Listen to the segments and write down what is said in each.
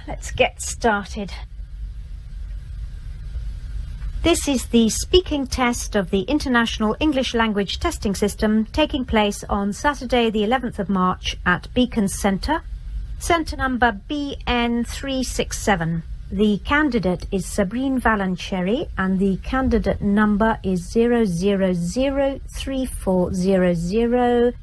let's get started. This is the speaking test of the International English Language Testing System taking place on Saturday the 11th of March at Beacon Centre, centre number BN367. The candidate is Sabrine Valencheri and the candidate number is 0003400.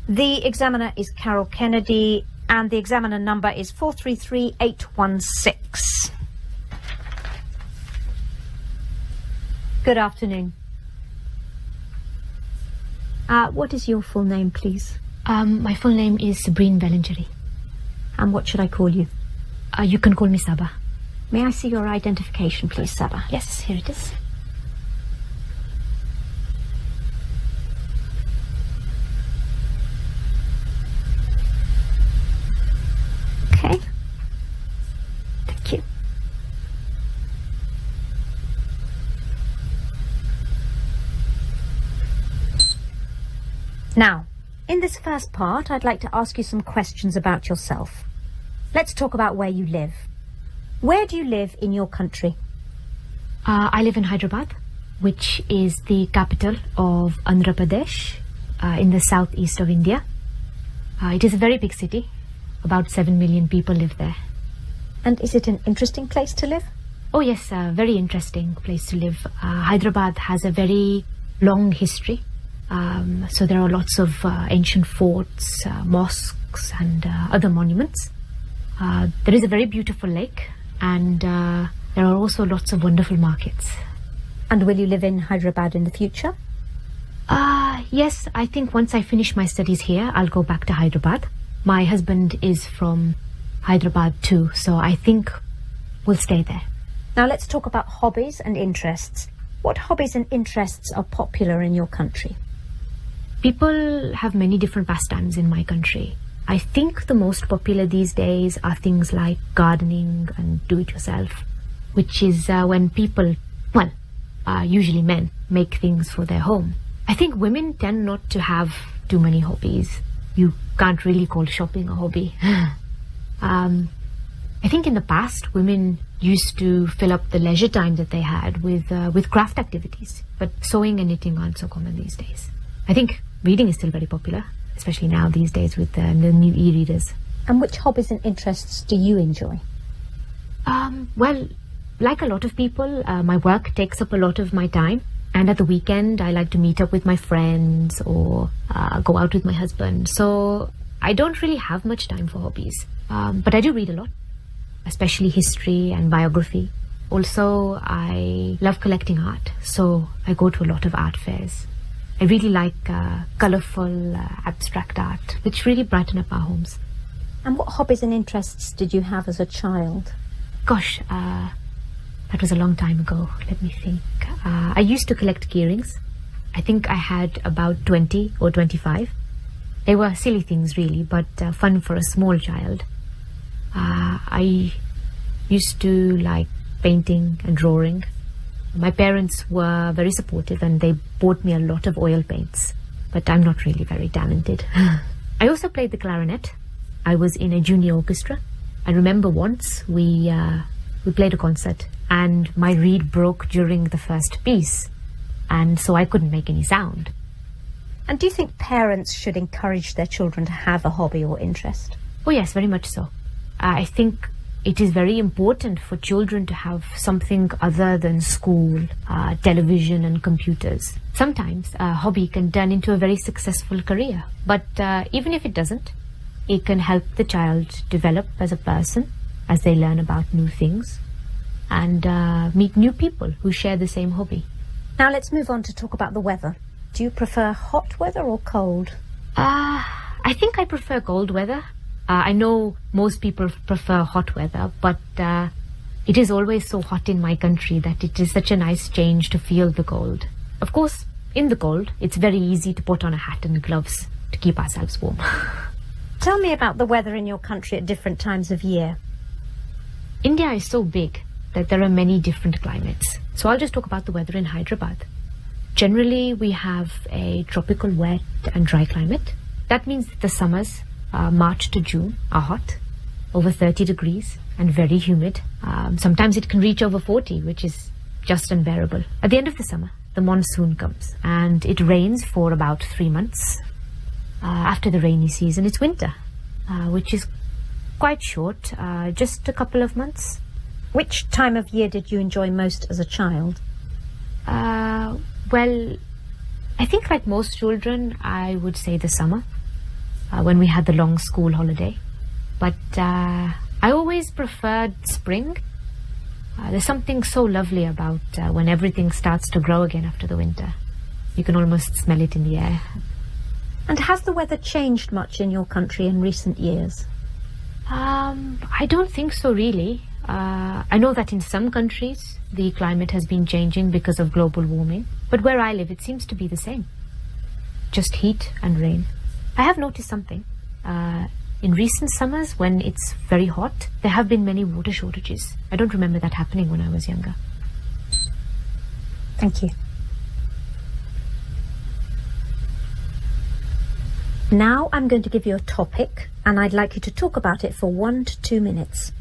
The examiner is Carol Kennedy and the examiner number is 433816. Good afternoon. What is your full name, please? My full name is Sabrine Valencheri. And what should I call you? You can call me Saba. May I see your identification, please, Saba? Yes, here it is. Okay. Thank you. Now, in this first part, I'd like to ask you some questions about yourself. Let's talk about where you live. Where do you live in your country? I live in Hyderabad, which is the capital of Andhra Pradesh, in the southeast of India. It is a very big city. About 7 million people live there. And is it an interesting place to live? Oh yes, a very interesting place to live. Hyderabad has a very long history. So there are lots of ancient forts, mosques and other monuments. There is a very beautiful lake and there are also lots of wonderful markets. And will you live in Hyderabad in the future? Yes, I think once I finish my studies here, I'll go back to Hyderabad. My husband is from Hyderabad too, so I think we'll stay there. Now let's talk about hobbies and interests. What hobbies and interests are popular in your country? People have many different pastimes in my country. I think the most popular these days are things like gardening and do-it-yourself, which is when people, usually men, make things for their home. I think women tend not to have too many hobbies. You can't really call shopping a hobby. I think in the past, women used to fill up the leisure time that they had with craft activities, but sewing and knitting aren't so common these days. I think reading is still very popular, especially now these days with the new e-readers. And which hobbies and interests do you enjoy? Well, like a lot of people, my work takes up a lot of my time. And at the weekend, I like to meet up with my friends or go out with my husband. So I don't really have much time for hobbies. But I do read a lot, especially history and biography. Also, I love collecting art. So I go to a lot of art fairs. I really like colourful, abstract art, which really brighten up our homes. And what hobbies and interests did you have as a child? Gosh, that was a long time ago. Let me think. I used to collect keyrings. I think I had about 20 or 25. They were silly things really, but fun for a small child. I used to like painting and drawing. My parents were very supportive and they bought me a lot of oil paints, but I'm not really very talented. I also played the clarinet. I was in a junior orchestra. I remember once we played a concert and my reed broke during the first piece, and so I couldn't make any sound. And do you think parents should encourage their children to have a hobby or interest? Oh yes, very much so. I think it is very important for children to have something other than school, television and computers. Sometimes a hobby can turn into a very successful career, but even if it doesn't, it can help the child develop as a person as they learn about new things and meet new people who share the same hobby. Now let's move on to talk about the weather. Do you prefer hot weather or cold? I think I prefer cold weather. I know most people prefer hot weather, but it is always so hot in my country that it is such a nice change to feel the cold. Of course, in the cold, it's very easy to put on a hat and gloves to keep ourselves warm. Tell me about the weather in your country at different times of year. India is so big that there are many different climates. So I'll just talk about the weather in Hyderabad. Generally, we have a tropical wet and dry climate. That means that the summers, March to June, are hot. over 30 degrees and very humid. Sometimes it can reach over 40, which is just unbearable. At the end of the summer, the monsoon comes and it rains for about 3 months. After the rainy season, it's winter, which is quite short, just a couple of months. Which time of year did you enjoy most as a child? Well, I think like most children, I would say the summer, when we had the long school holiday. But I always preferred spring. There's something so lovely about when everything starts to grow again after the winter. You can almost smell it in the air. And has the weather changed much in your country in recent years? I don't think so, really. I know that in some countries the climate has been changing because of global warming, but where I live it seems to be the same. Just heat and rain. I have noticed something. In recent summers, when it's very hot, there have been many water shortages. I don't remember that happening when I was younger. Thank you. Now I'm going to give you a topic, and I'd like you to talk about it for 1 to 2 minutes.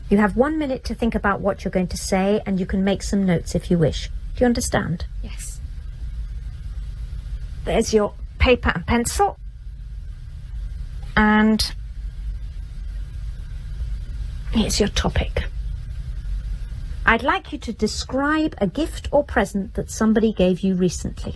You have 1 minute to think about what you're going to say, and you can make some notes if you wish. Do you understand? Yes. There's your paper and pencil. And here's your topic. I'd like you to describe a gift or present that somebody gave you recently.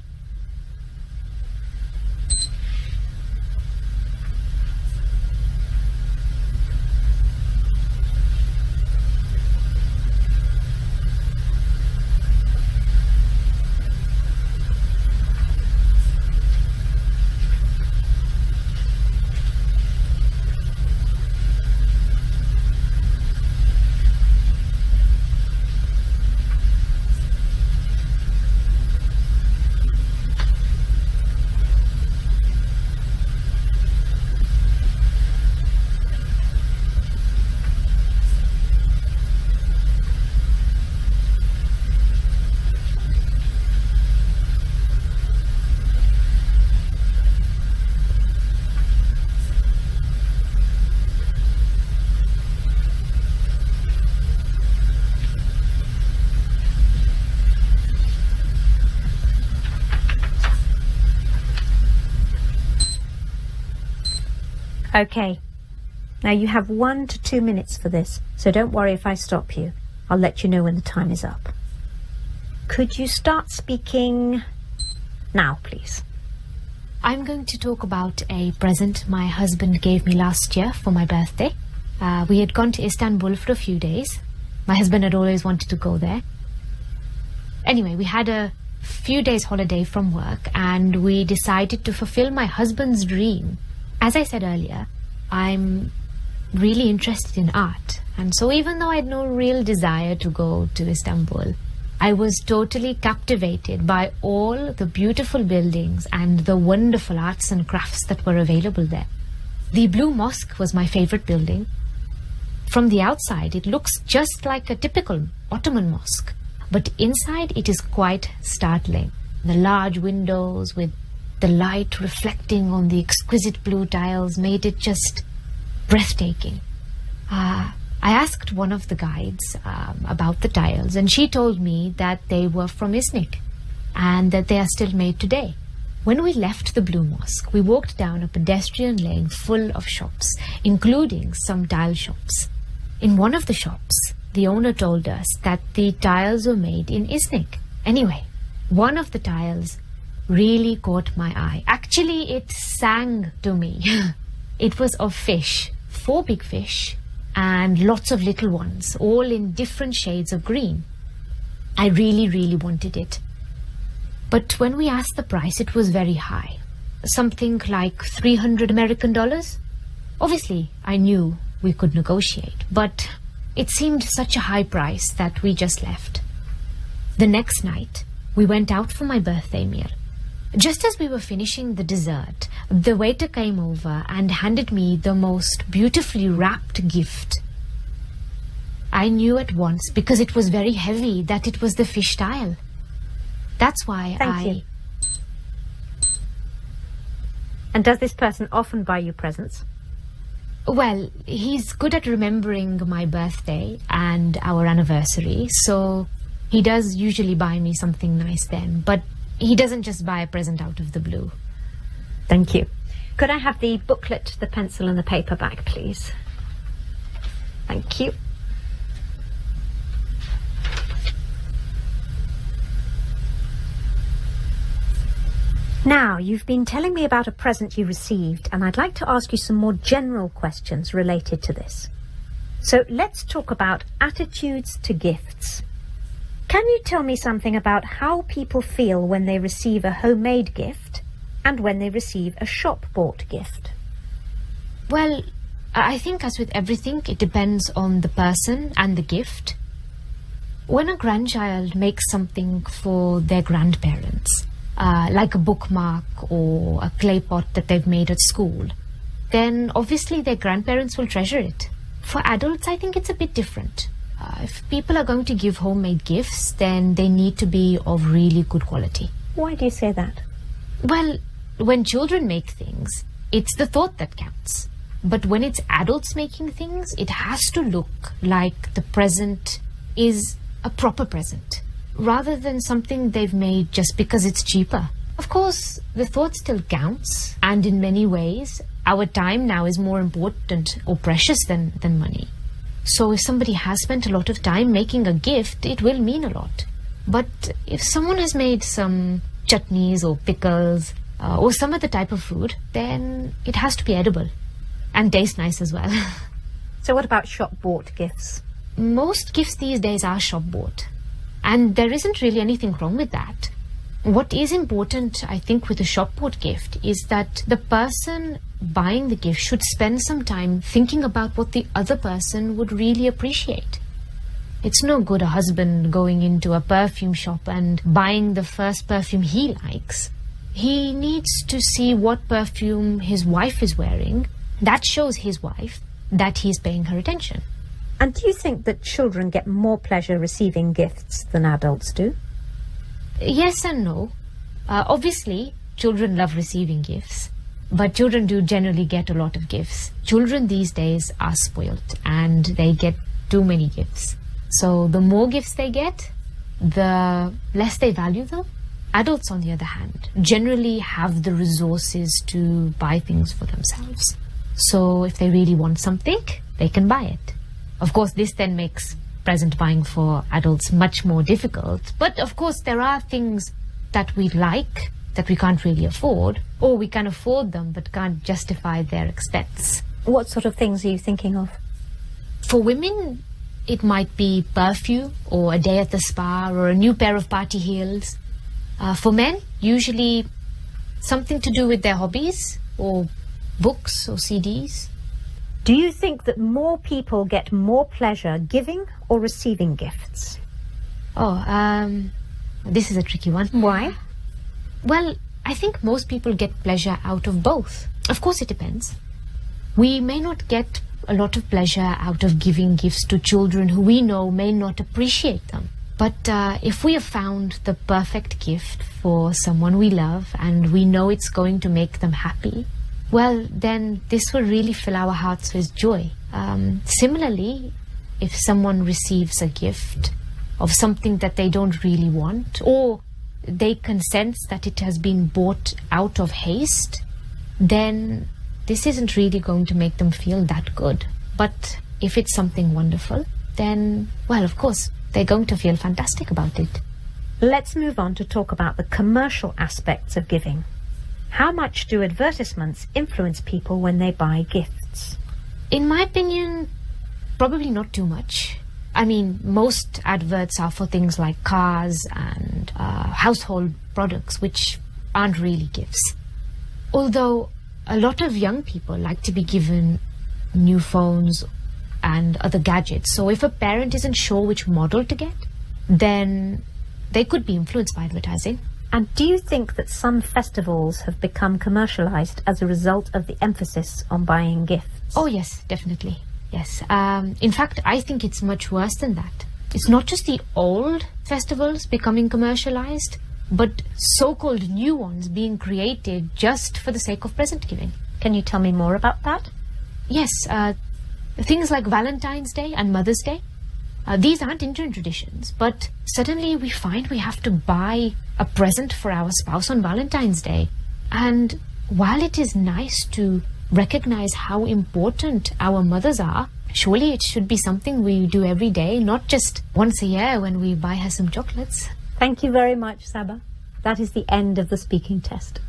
Okay. Now you have 1 to 2 minutes for this, so don't worry if I stop you. I'll let you know when the time is up. Could you start speaking now, please? I'm going to talk about a present my husband gave me last year for my birthday. We had gone to Istanbul for a few days. My husband had always wanted to go there. Anyway, we had a few days holiday from work and we decided to fulfill my husband's dream. As I said earlier, I'm really interested in art, and so even though I had no real desire to go to Istanbul, I was totally captivated by all the beautiful buildings and the wonderful arts and crafts that were available there. The Blue Mosque was my favorite building. From the outside, it looks just like a typical Ottoman mosque, but inside it is quite startling. The large windows with the light reflecting on the exquisite blue tiles made it just breathtaking. I asked one of the guides about the tiles, and she told me that they were from Iznik and that they are still made today. When we left the Blue Mosque, we walked down a pedestrian lane full of shops, including some tile shops. In one of the shops, the owner told us that the tiles were made in Iznik. Anyway, one of the tiles really caught my eye. Actually, it sang to me. It was of fish, 4 big fish, and lots of little ones, all in different shades of green. I really wanted it. But when we asked the price, it was very high. Something like 300 American dollars. Obviously, I knew we could negotiate, but it seemed such a high price that we just left. The next night, we went out for my birthday meal. Just as we were finishing the dessert, the waiter came over and handed me the most beautifully wrapped gift. I knew at once, because it was very heavy, that it was the fish tile. That's why Thank you. And does this person often buy you presents? Well, he's good at remembering my birthday and our anniversary, so he does usually buy me something nice then, but he doesn't just buy a present out of the blue. Thank you. Could I have the booklet, the pencil and the paper back, please? Thank you. Now, you've been telling me about a present you received, and I'd like to ask you some more general questions related to this. So let's talk about attitudes to gifts. Can you tell me something about how people feel when they receive a homemade gift and when they receive a shop-bought gift? Well, I think as with everything, it depends on the person and the gift. When a grandchild makes something for their grandparents, like a bookmark or a clay pot that they've made at school, then obviously their grandparents will treasure it. For adults, I think it's a bit different. If people are going to give homemade gifts, then they need to be of really good quality. Why do you say that? Well, when children make things, it's the thought that counts. But when it's adults making things, it has to look like the present is a proper present, rather than something they've made just because it's cheaper. Of course, the thought still counts, and in many ways, our time now is more important or precious than money. So if somebody has spent a lot of time making a gift, it will mean a lot. But if someone has made some chutneys or pickles or some other type of food, then it has to be edible and taste nice as well. So what about shop-bought gifts? Most gifts these days are shop-bought. And there isn't really anything wrong with that. What is important, I think, with a shop-bought gift is that the person buying the gift should spend some time thinking about what the other person would really appreciate. It's no good a husband going into a perfume shop and buying the first perfume he likes. He needs to see what perfume his wife is wearing. That shows his wife that he's paying her attention. And do you think that children get more pleasure receiving gifts than adults do? Yes and no. Obviously, children love receiving gifts, but children do generally get a lot of gifts. Children these days are spoilt and they get too many gifts. So the more gifts they get, the less they value them. Adults, on the other hand, generally have the resources to buy things for themselves. So if they really want something, they can buy it. Of course, this then makes present buying for adults much more difficult. But of course, there are things that we like that we can't really afford, or we can afford them but can't justify their expense. What sort of things are you thinking of? For women, it might be perfume or a day at the spa or a new pair of party heels. For men, usually something to do with their hobbies or books or CDs. Do you think that more people get more pleasure giving or receiving gifts? This is a tricky one. Why? Well, I think most people get pleasure out of both. Of course, it depends. We may not get a lot of pleasure out of giving gifts to children who we know may not appreciate them. But if we have found the perfect gift for someone we love and we know it's going to make them happy, well, then this will really fill our hearts with joy. Similarly, if someone receives a gift of something that they don't really want, or they can sense that it has been bought out of haste, then this isn't really going to make them feel that good. But if it's something wonderful, then, well, of course, they're going to feel fantastic about it. Let's move on to talk about the commercial aspects of giving. How much do advertisements influence people when they buy gifts? In my opinion, probably not too much. I mean, most adverts are for things like cars and household products, which aren't really gifts. Although a lot of young people like to be given new phones and other gadgets. So if a parent isn't sure which model to get, then they could be influenced by advertising. And do you think that some festivals have become commercialized as a result of the emphasis on buying gifts? Oh, yes, definitely. Yes. In fact, I think it's much worse than that. It's not just the old festivals becoming commercialized, but so-called new ones being created just for the sake of present giving. Can you tell me more about that? Yes, things like Valentine's Day and Mother's Day. These aren't Indian traditions, but suddenly we find we have to buy a present for our spouse on Valentine's Day. And while it is nice to recognize how important our mothers are, surely it should be something we do every day, not just once a year when we buy her some chocolates. Thank you very much, Saba. That is the end of the speaking test.